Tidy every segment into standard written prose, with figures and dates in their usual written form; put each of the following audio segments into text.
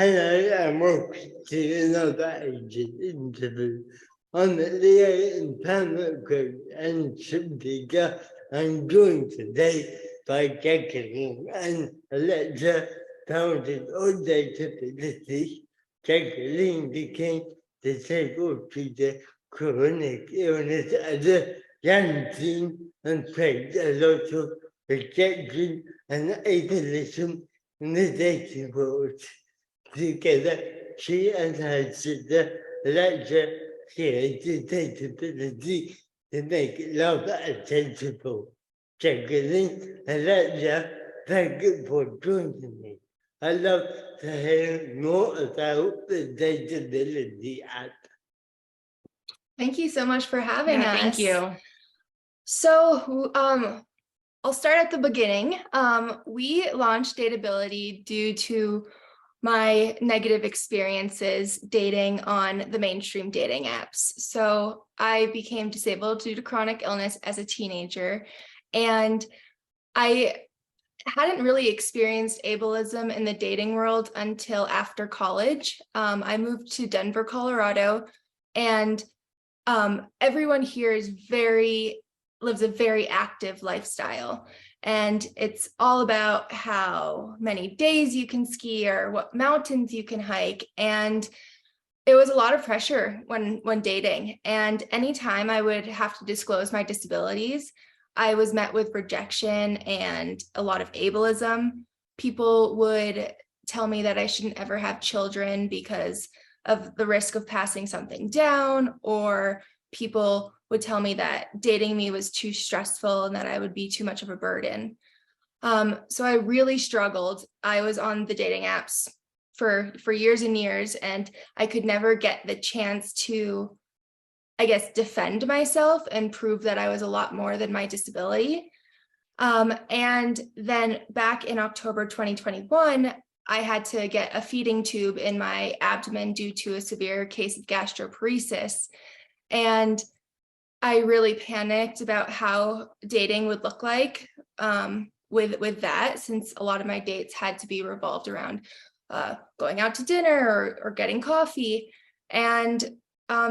Hello and welcome to another agent interview. I'm Leo in Pamela Group and speaker. I'm joined today by Jacqueline and Alexa Child on Dateability. Jacqueline became disabled due to chronic illness as a young teen and faced a lot of rejection and ableism in the dating world. Together, she and her sister Alexa created Dateability to make love accessible. Jacqueline and Alexa, thank you for joining me. I'd love to hear more about the Dateability app. Thank you so much for having us. Thank you. So, I'll start at the beginning. We launched Dateability due to my negative experiences dating on the mainstream dating apps. So I became disabled due to chronic illness as a teenager, and I hadn't really experienced ableism in the dating world until after college. I moved to Denver, Colorado, and everyone here lives a very active lifestyle. And it's all about how many days you can ski or what mountains you can hike. And it was a lot of pressure when dating. And anytime I would have to disclose my disabilities, I was met with rejection and a lot of ableism. People would tell me that I shouldn't ever have children because of the risk of passing something down, or people would tell me that dating me was too stressful and that I would be too much of a burden. So I really struggled. I was on the dating apps for years and years, and I could never get the chance to, I guess, defend myself and prove that I was a lot more than my disability. And then back in October 2021, I had to get a feeding tube in my abdomen due to a severe case of gastroparesis. And I really panicked about how dating would look like with that, since a lot of my dates had to be revolved around going out to dinner or getting coffee. And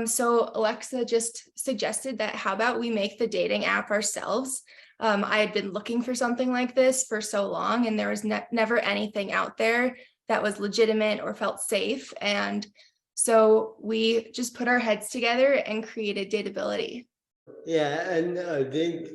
so Alexa just suggested that how about we make the dating app ourselves. I had been looking for something like this for so long, and there was never anything out there that was legitimate or felt safe. And so we just put our heads together and created Dateability. Yeah, and I think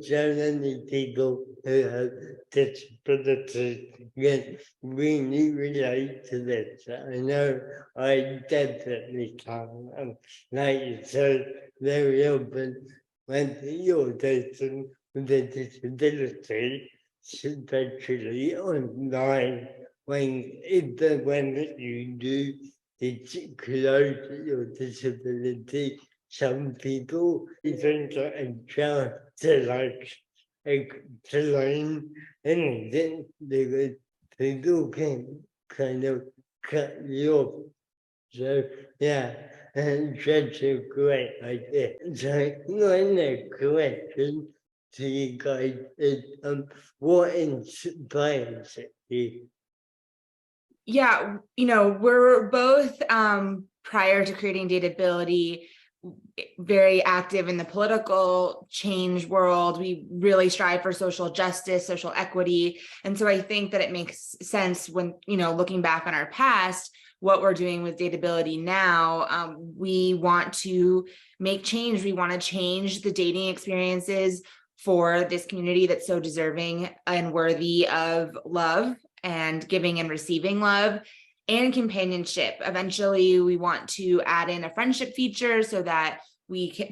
so many people who have disabilities can really relate to this. I know I definitely can. Like you said, very often when you're dating with a disability, especially online, even when you do disclose your disability, some people even get a chance to explain anything because people can kind of cut you off. So yeah, and that's a great idea. So one question to you guys is what inspires you? Yeah, we're both prior to creating Dateability very active in the political change world. We really strive for social justice, social equity. And so I think that it makes sense when, looking back on our past, what we're doing with Dateability now, we want to make change. We want to change the dating experiences for this community that's so deserving and worthy of love and giving and receiving love and companionship. Eventually, we want to add in a friendship feature so that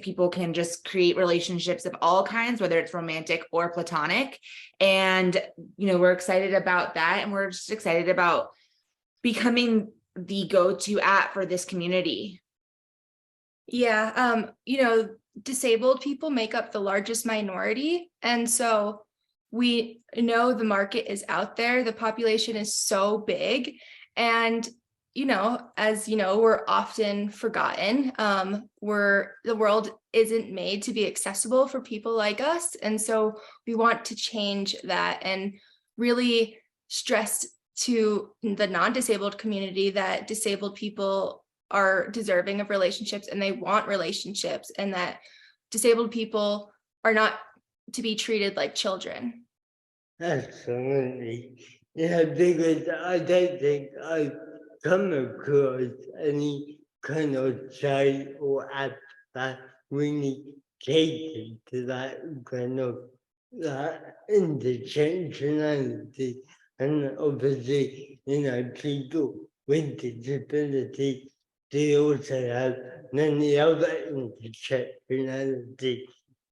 people can just create relationships of all kinds, whether it's romantic or platonic. And, we're excited about that. And we're just excited about becoming the go-to app for this community. Yeah, disabled people make up the largest minority. And so we know the market is out there. The population is so big. And, as you know, we're often forgotten. The world isn't made to be accessible for people like us. And so we want to change that and really stress to the non-disabled community that disabled people are deserving of relationships and they want relationships, and that disabled people are not to be treated like children. Absolutely. Yeah, because I don't think I've come across any kind of site or app that really catered to that kind of intersectionality. And obviously, people with disability, they also have many other intersectionality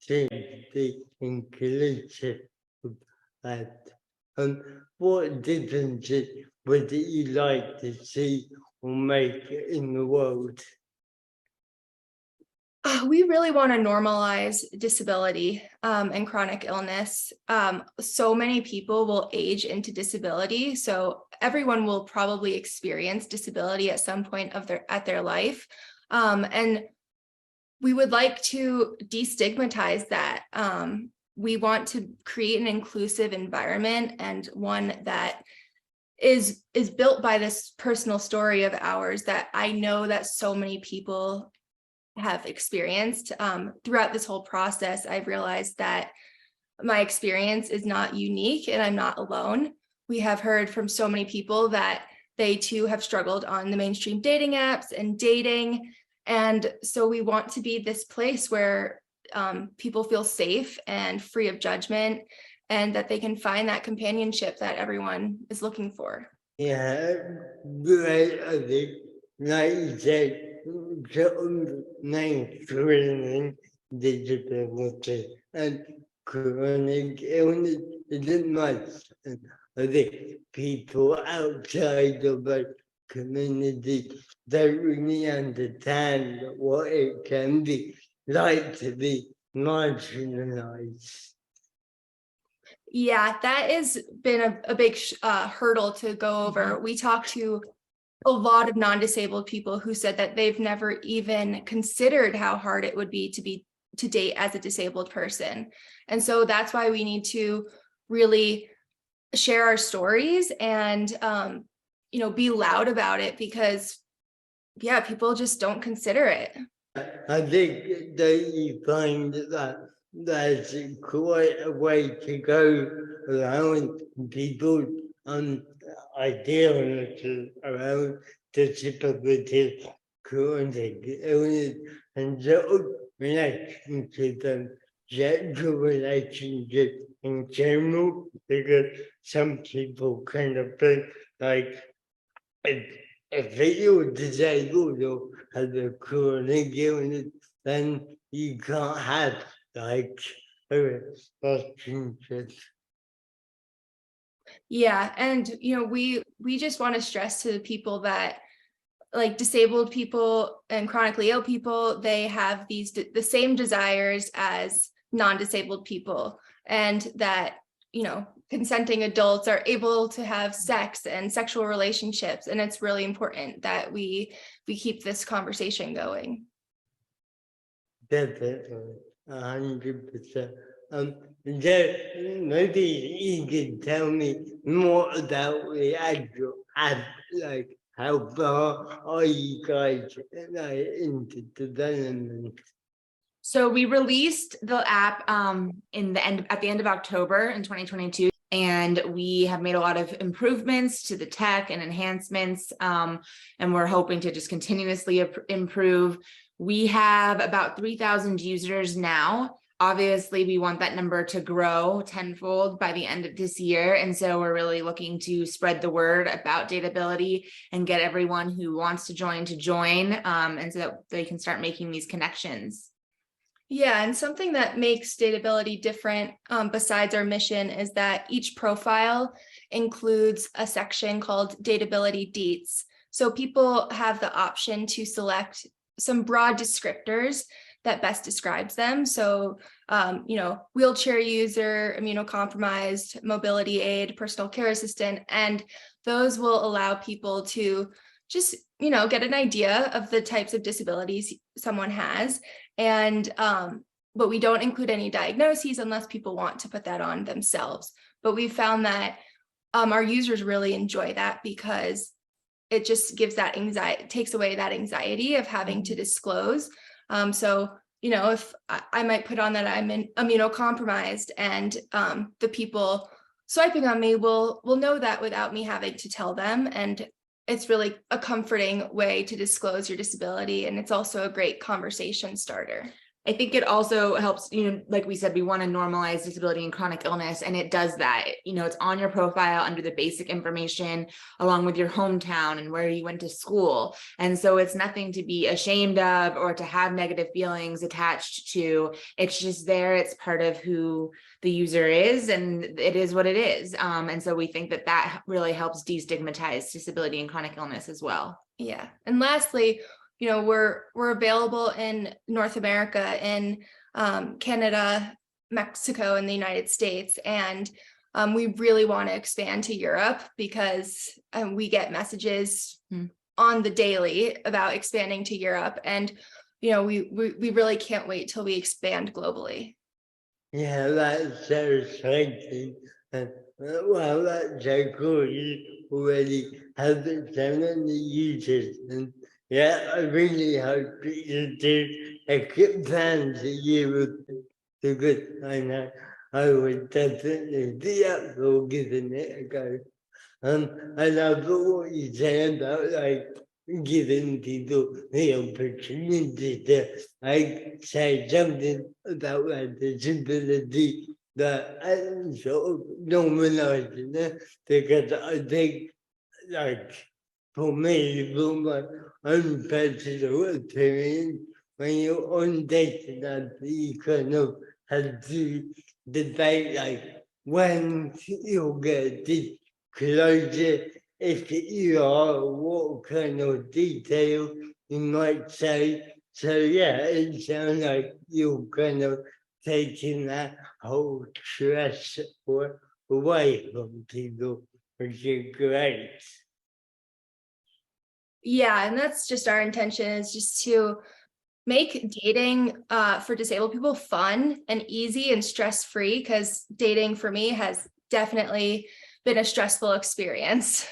to be inclusive. But what differences would you like to see or make in the world? We really want to normalize disability and chronic illness. So many people will age into disability, so everyone will probably experience disability at some point of their life, and we would like to destigmatize that. We want to create an inclusive environment, and one that is built by this personal story of ours that I know that so many people have experienced. Throughout this whole process, I've realized that my experience is not unique and I'm not alone. We have heard from so many people that they too have struggled on the mainstream dating apps and dating. And so we want to be this place where people feel safe and free of judgment, and that they can find that companionship that everyone is looking for. Yeah, great. I think, like you said, mainstreaming disability and chronic illness isn't much. And I think people outside of our community don't really understand what it can be like to be marginalized. Yeah, that has been a big hurdle to go over. We talked to a lot of non-disabled people who said that they've never even considered how hard it would be to date as a disabled person. And so that's why we need to really share our stories and be loud about it, because yeah, people just don't consider it. I think that you find that that's quite a way to go around people ideally around disability, chronic illness, and sort of relationship and sexual relationship in general, because some people kind of think like if you're disabled or have a chronic illness, then you can't have like a relationship. Yeah, and we just want to stress to the people that like disabled people and chronically ill people, they have the same desires as non-disabled people, and that consenting adults are able to have sex and sexual relationships, and it's really important that we keep this conversation going. Definitely, 100%. Maybe you can tell me more about the actual app, like how far are you guys into development? So we released the app at the end of October in 2022, and we have made a lot of improvements to the tech and enhancements, and we're hoping to just continuously improve. We have about 3,000 users now. Obviously, we want that number to grow tenfold by the end of this year. And so we're really looking to spread the word about Dateability and get everyone who wants to join, and so that they can start making these connections. Yeah, and something that makes Dateability different besides our mission is that each profile includes a section called Dateability Deets. So people have the option to select some broad descriptors that best describes them. So, wheelchair user, immunocompromised, mobility aid, personal care assistant, and those will allow people to just, get an idea of the types of disabilities someone has. And, but we don't include any diagnoses unless people want to put that on themselves. But we found that our users really enjoy that because it just gives that anxiety, takes away that anxiety of having to disclose. So, if I might put on that I'm immunocompromised, and the people swiping on me will know that without me having to tell them. And it's really a comforting way to disclose your disability. And it's also a great conversation starter. I think it also helps, like we said, we want to normalize disability and chronic illness, and it does that. It's on your profile under the basic information, along with your hometown and where you went to school. And so it's nothing to be ashamed of or to have negative feelings attached to. It's just there. It's part of who the user is, and it is what it is. And so we think that really helps destigmatize disability and chronic illness as well. Yeah. And lastly, we're available in North America, in Canada, Mexico, and the United States. And we really want to expand to Europe because we get messages on the daily about expanding to Europe. And, we really can't wait till we expand globally. Yeah, that's so exciting. Well, that's so cool. You already have so many users. And yeah, I really hope that you do a good plan to you because I know I would definitely be up for giving it a go. I love what you say about giving people the opportunity to say something about their disability that I sort of normalizing it, because I think for me, from my own personal experience, when you're on dating apps, you kind of have to debate when you'll get disclosure, if you are, what kind of detail you might say. So yeah, it sounds like you're kind of taking that whole stress away from people, which is great. Yeah, and that's just our intention, is just to make dating for disabled people fun and easy and stress-free, because dating for me has definitely been a stressful experience.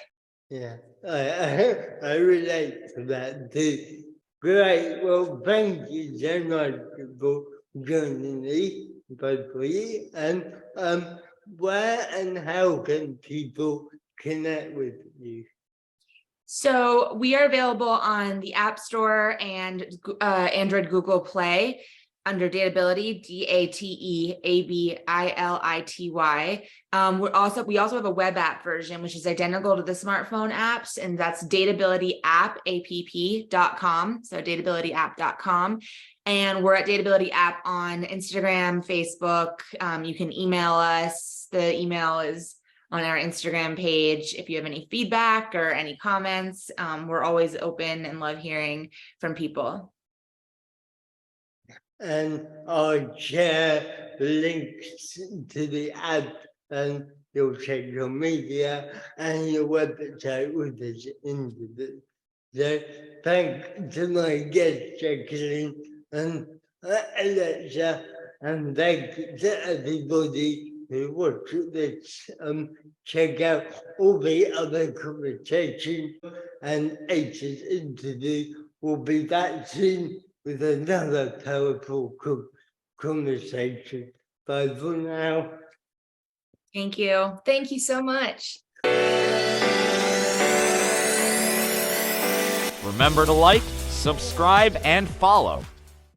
Yeah, I relate to that too. Great, well, thank you so much for joining me, both for you. And where and how can people connect with you? So we are available on the App Store and Android Google Play under Dateability, Dateability. We also have a web app version, which is identical to the smartphone apps, and that's dateabilityapp.com. So dateabilityapp.com. And we're at Dateability App on Instagram, Facebook. You can email us. The email is on our Instagram page. If you have any feedback or any comments, we're always open and love hearing from people. And I'll share links to the app and your social media and your website with this interview. So thanks to my guest, Jacqueline and Alexa, and thank you to everybody who watched this. Check out all the other conversations, and Ace's interview will be back soon with another powerful conversation. Bye for now. Thank you. Thank you so much. Remember to like, subscribe, and follow